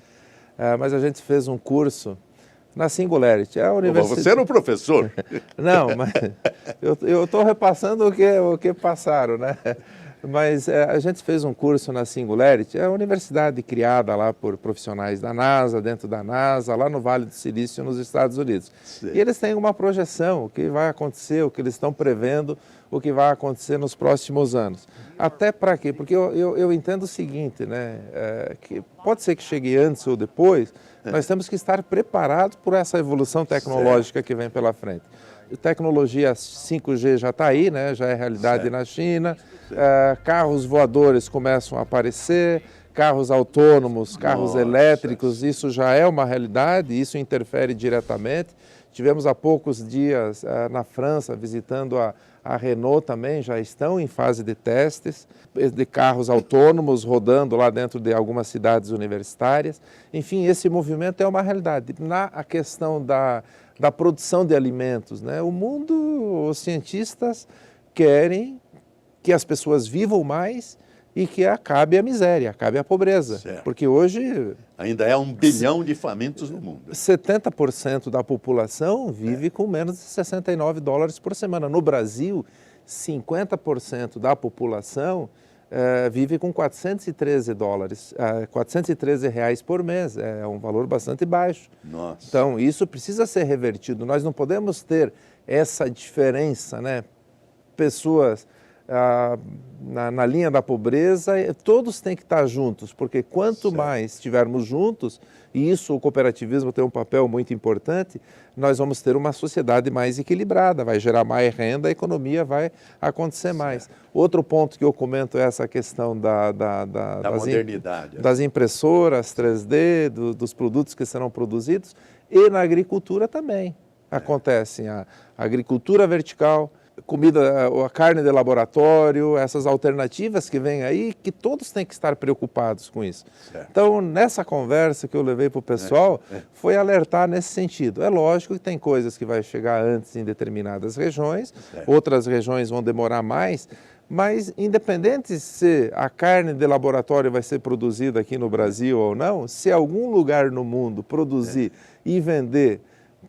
mas a gente fez um curso na Singularity. Você era um professor? Não, mas eu estou repassando o que passaram, né? Mas a gente fez um curso na Singularity, é a universidade criada lá por profissionais da NASA, dentro da NASA, lá no Vale do Silício, nos Estados Unidos. Sim. E eles têm uma projeção, o que vai acontecer, o que eles estão prevendo, o que vai acontecer nos próximos anos. Até para quê? Porque eu entendo o seguinte, né? Que pode ser que chegue antes ou depois, nós temos que estar preparados por essa evolução tecnológica que vem pela frente. A tecnologia 5G já está aí, né? Já é realidade na China. Carros voadores começam a aparecer, carros autônomos, carros elétricos, isso já é uma realidade, isso interfere diretamente. Tivemos há poucos dias na França visitando a Renault também, já estão em fase de testes de carros autônomos rodando lá dentro de algumas cidades universitárias. Enfim, esse movimento é uma realidade. A questão da produção de alimentos, né? O mundo, os cientistas querem que as pessoas vivam mais e que acabe a miséria, acabe a pobreza. Certo. Porque hoje... Ainda é 1 bilhão de famintos no mundo. 70% da população vive com menos de $69 por semana. No Brasil, 50% da população vive com R$413 por mês. É um valor bastante baixo. Nossa. Então, isso precisa ser revertido. Nós não podemos ter essa diferença, né? Pessoas... na linha da pobreza, todos têm que estar juntos, porque quanto mais estivermos juntos, e isso o cooperativismo tem um papel muito importante, nós vamos ter uma sociedade mais equilibrada, vai gerar mais renda, a economia vai acontecer mais. Outro ponto que eu comento é essa questão da modernidade, das impressoras 3D, dos produtos que serão produzidos, e na agricultura também acontecem a agricultura vertical, comida, a carne de laboratório, essas alternativas que vêm aí, que todos têm que estar preocupados com isso. Certo. Então, nessa conversa que eu levei para o pessoal, foi alertar nesse sentido. É lógico que tem coisas que vai chegar antes em determinadas regiões, outras regiões vão demorar mais, mas independente se a carne de laboratório vai ser produzida aqui no Brasil ou não, se algum lugar no mundo produzir e vender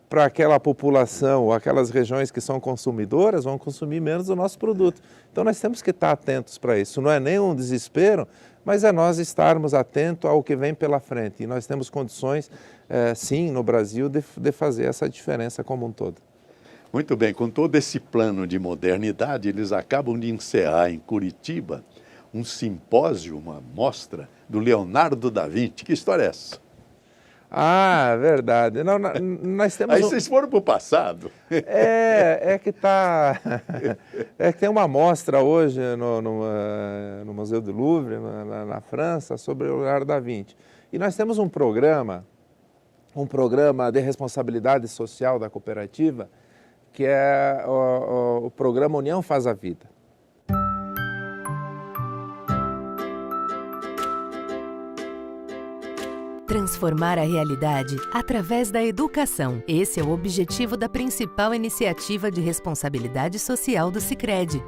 para aquela população, ou aquelas regiões que são consumidoras, vão consumir menos o nosso produto. Então nós temos que estar atentos para isso. Não é nem um desespero, mas é nós estarmos atentos ao que vem pela frente. E nós temos condições, sim, no Brasil, de fazer essa diferença como um todo. Muito bem, com todo esse plano de modernidade, eles acabam de encerrar em Curitiba um simpósio, uma mostra do Leonardo da Vinci. Que história é essa? Ah, verdade. Não, nós temos Aí vocês foram para o passado. É que tem uma mostra hoje no Museu do Louvre, na França, sobre o Leonardo da Vinci. E nós temos um programa de responsabilidade social da cooperativa, que é o programa União Faz a Vida. Transformar a realidade através da educação. Esse é o objetivo da principal iniciativa de responsabilidade social do Sicredi.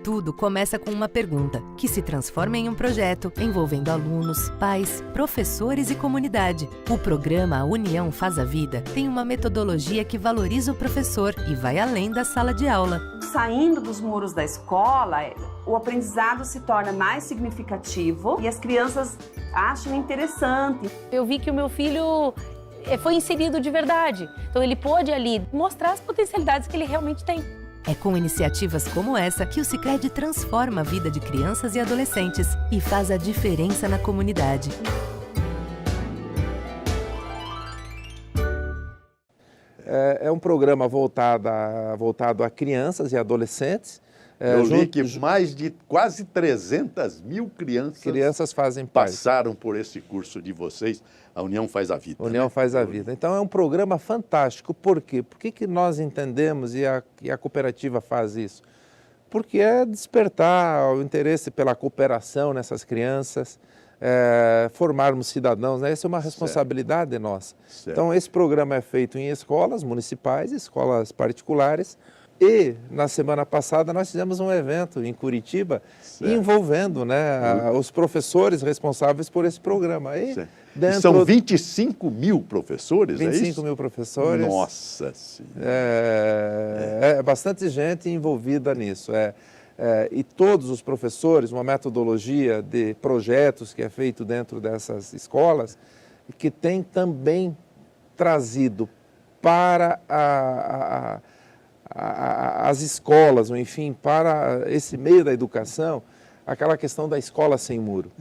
Tudo começa com uma pergunta, que se transforma em um projeto, envolvendo alunos, pais, professores e comunidade. O programa União Faz a Vida tem uma metodologia que valoriza o professor e vai além da sala de aula. Saindo dos muros da escola, o aprendizado se torna mais significativo e as crianças acham interessante. Eu vi que o meu filho foi inserido de verdade, então ele pôde ali mostrar as potencialidades que ele realmente tem. É com iniciativas como essa que o Sicredi transforma a vida de crianças e adolescentes e faz a diferença na comunidade. É um programa voltado a crianças e adolescentes. Eu li que mais de quase 300 mil crianças fazem parte. Passaram por esse curso de vocês. A União Faz a Vida. União Faz a Vida. Então é um programa fantástico. Por quê? Por que nós entendemos e a cooperativa faz isso? Porque é despertar o interesse pela cooperação nessas crianças, formarmos cidadãos, né? Essa é uma responsabilidade nossa. Certo. Então esse programa é feito em escolas municipais, escolas particulares. E na semana passada nós fizemos um evento em Curitiba, envolvendo, né, os professores responsáveis por esse programa. E são 25 mil professores, 25 é isso? mil professores. Nossa Senhora! É bastante gente envolvida nisso. E todos os professores, uma metodologia de projetos que é feito dentro dessas escolas, que tem também trazido para as escolas, ou enfim, para esse meio da educação, aquela questão da escola sem muro,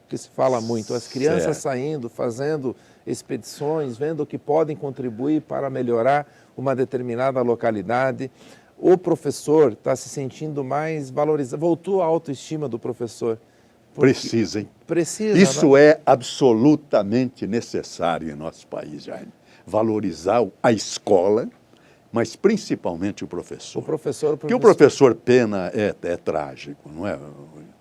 que se fala muito. As crianças saindo, fazendo expedições, vendo o que podem contribuir para melhorar uma determinada localidade. O professor está se sentindo mais valorizado, voltou a autoestima do professor. Precisa, hein? Precisa. Isso, né? É absolutamente necessário em nosso país, Jaime. Valorizar a escola, mas principalmente o professor. Porque o professor Pena é trágico, não é?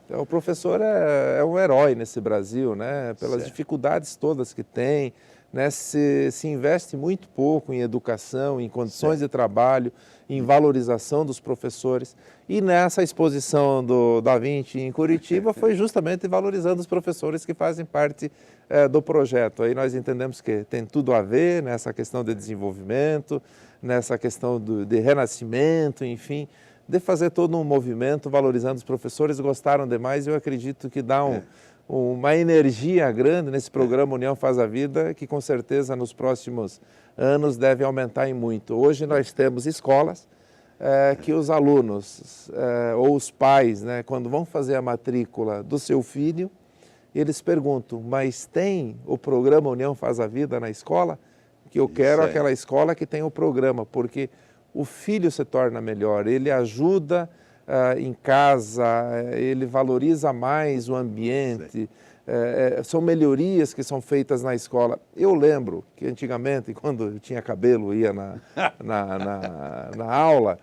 O professor é um herói nesse Brasil, né? Pelas dificuldades todas que tem, né? Se investe muito pouco em educação, em condições de trabalho, em valorização dos professores. E nessa exposição do Da Vinci em Curitiba foi justamente valorizando os professores que fazem parte do projeto. Aí nós entendemos que tem tudo a ver nessa questão de desenvolvimento, nessa questão de renascimento, enfim, de fazer todo um movimento valorizando os professores. Gostaram demais e eu acredito que dá uma energia grande nesse programa União Faz a Vida, que com certeza nos próximos anos deve aumentar em muito. Hoje nós temos escolas que os alunos ou os pais, né, quando vão fazer a matrícula do seu filho, eles perguntam, mas tem o programa União Faz a Vida na escola? Que eu quero aquela escola que tem o programa, porque o filho se torna melhor, ele ajuda em casa, ele valoriza mais o ambiente, são melhorias que são feitas na escola. Eu lembro que antigamente, quando eu tinha cabelo, ia na aula,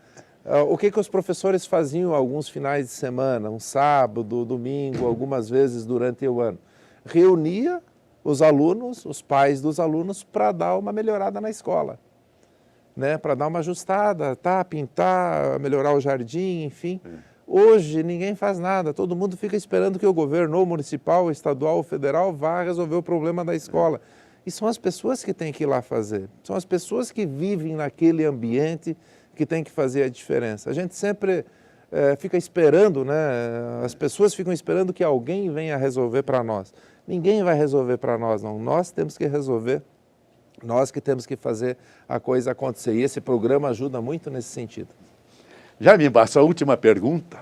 o que os professores faziam alguns finais de semana, um sábado, domingo, algumas vezes durante o ano? Reunia os alunos, os pais dos alunos, para dar uma melhorada na escola, né? Para dar uma ajustada, pintar, melhorar o jardim, enfim. Hoje ninguém faz nada, todo mundo fica esperando que o governo, ou municipal, ou estadual, ou federal, vá resolver o problema da escola. E são as pessoas que têm que ir lá fazer, são as pessoas que vivem naquele ambiente que têm que fazer a diferença. A gente sempre fica esperando, né? As pessoas ficam esperando que alguém venha resolver para nós. Ninguém vai resolver para nós, não. Nós temos que resolver, nós que temos que fazer a coisa acontecer. E esse programa ajuda muito nesse sentido. Jaime Basso, a última pergunta.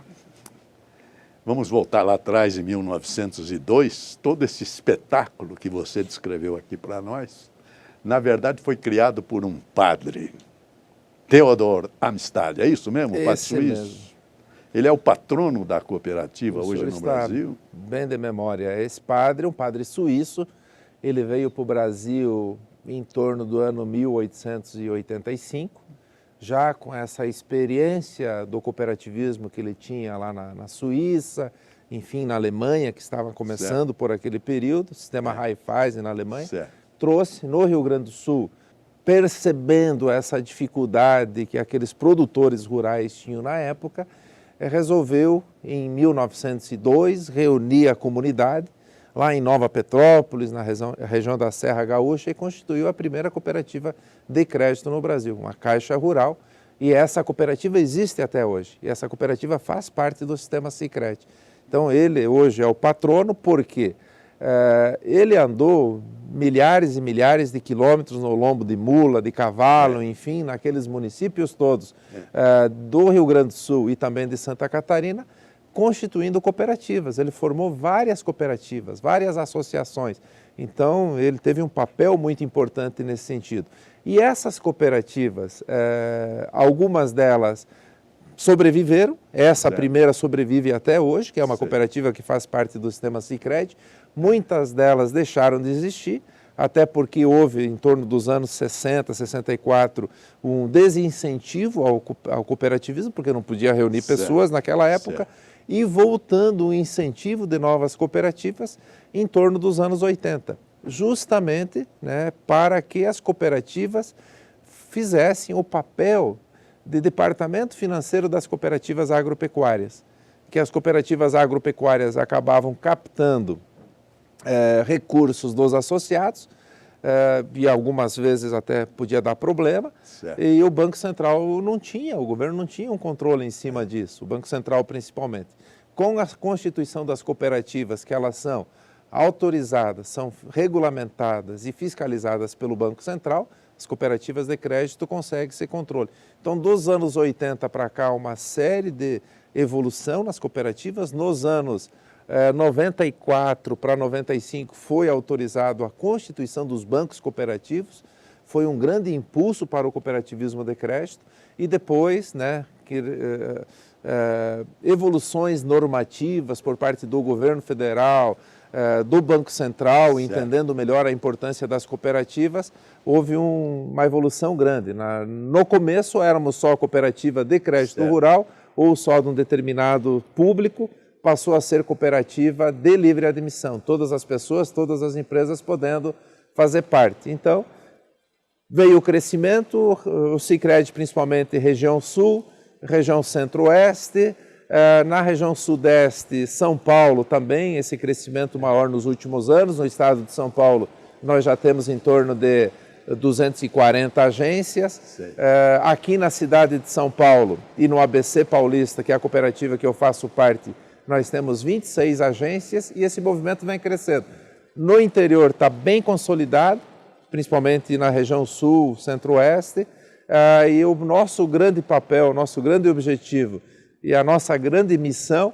Vamos voltar lá atrás, em 1902. Todo esse espetáculo que você descreveu aqui para nós, na verdade, foi criado por um padre, Theodor Amstad. É isso mesmo, o padre suíço? Mesmo. Ele é o patrono da cooperativa hoje no Brasil? Bem de memória. Esse padre, um padre suíço, ele veio para o Brasil em torno do ano 1885, já com essa experiência do cooperativismo que ele tinha lá na Suíça, enfim, na Alemanha, que estava começando por aquele período, o sistema Raiffeisen na Alemanha, trouxe no Rio Grande do Sul, percebendo essa dificuldade que aqueles produtores rurais tinham na época, resolveu, em 1902, reunir a comunidade lá em Nova Petrópolis, na região da Serra Gaúcha, e constituiu a primeira cooperativa de crédito no Brasil, uma caixa rural, e essa cooperativa existe até hoje, e essa cooperativa faz parte do sistema Sicredi. Então ele hoje é o patrono porque ele andou milhares e milhares de quilômetros no lombo de mula, de cavalo, enfim, naqueles municípios todos do Rio Grande do Sul e também de Santa Catarina, constituindo cooperativas. Ele formou várias cooperativas, várias associações. Então, ele teve um papel muito importante nesse sentido. E essas cooperativas, algumas delas sobreviveram, essa primeira sobrevive até hoje, que é uma cooperativa que faz parte do sistema Sicredi. Muitas delas deixaram de existir, até porque houve, em torno dos anos 60, 64, um desincentivo ao cooperativismo, porque não podia reunir pessoas naquela época, e voltando um incentivo de novas cooperativas em torno dos anos 80, justamente, né, para que as cooperativas fizessem o papel de departamento financeiro das cooperativas agropecuárias, que as cooperativas agropecuárias acabavam captando recursos dos associados, e algumas vezes até podia dar problema, e o Banco Central não tinha, o governo não tinha um controle em cima disso, o Banco Central principalmente. Com a constituição das cooperativas, que elas são autorizadas, são regulamentadas e fiscalizadas pelo Banco Central, as cooperativas de crédito conseguem esse controle. Então, dos anos 80 para cá, uma série de evolução nas cooperativas. Nos anos 94 para 95 foi autorizado a constituição dos bancos cooperativos, foi um grande impulso para o cooperativismo de crédito, e depois, né, evoluções normativas por parte do governo federal, do Banco Central, entendendo melhor a importância das cooperativas, houve uma evolução grande. No começo éramos só cooperativa de crédito rural ou só de um determinado público, passou a ser cooperativa de livre admissão, todas as pessoas, todas as empresas podendo fazer parte. Então, veio o crescimento, o Sicredi principalmente região sul, região centro-oeste, na região sudeste, São Paulo também, esse crescimento maior nos últimos anos. No estado de São Paulo, nós já temos em torno de 240 agências. Aqui na cidade de São Paulo e no ABC Paulista, que é a cooperativa que eu faço parte, nós temos 26 agências e esse movimento vem crescendo. No interior está bem consolidado, principalmente na região sul, centro-oeste, e o nosso grande papel, o nosso grande objetivo e a nossa grande missão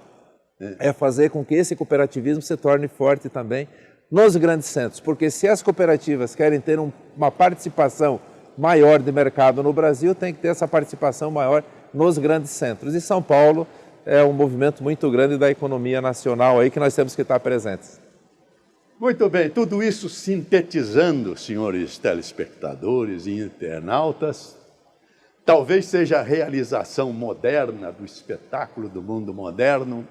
é fazer com que esse cooperativismo se torne forte também nos grandes centros, porque se as cooperativas querem ter uma participação maior de mercado no Brasil, tem que ter essa participação maior nos grandes centros. E São Paulo é um movimento muito grande da economia nacional aí que nós temos que estar presentes. Muito bem, tudo isso sintetizando, senhores telespectadores e internautas, talvez seja a realização moderna do espetáculo do mundo moderno,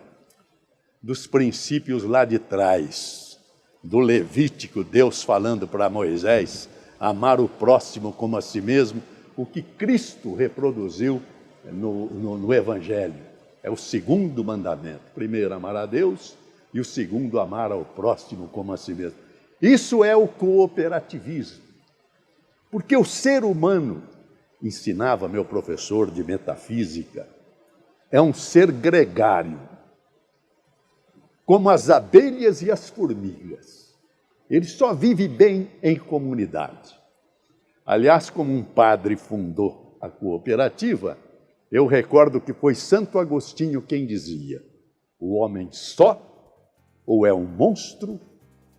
dos princípios lá de trás, do Levítico, Deus falando para Moisés, amar o próximo como a si mesmo, o que Cristo reproduziu no Evangelho. É o segundo mandamento. Primeiro, amar a Deus, e o segundo, amar ao próximo como a si mesmo. Isso é o cooperativismo. Porque o ser humano, ensinava meu professor de metafísica, é um ser gregário, como as abelhas e as formigas. Ele só vive bem em comunidade. Aliás, como um padre fundou a cooperativa, eu recordo que foi Santo Agostinho quem dizia: o homem só ou é um monstro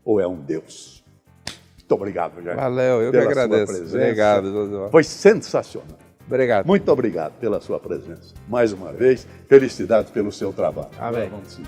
ou é um Deus. Muito obrigado, Jair. Valeu, eu que agradeço. Obrigado, Josué. Foi sensacional. Obrigado. Muito obrigado pela sua presença. Mais uma vez, felicidades pelo seu trabalho. Amém. Vamos sim.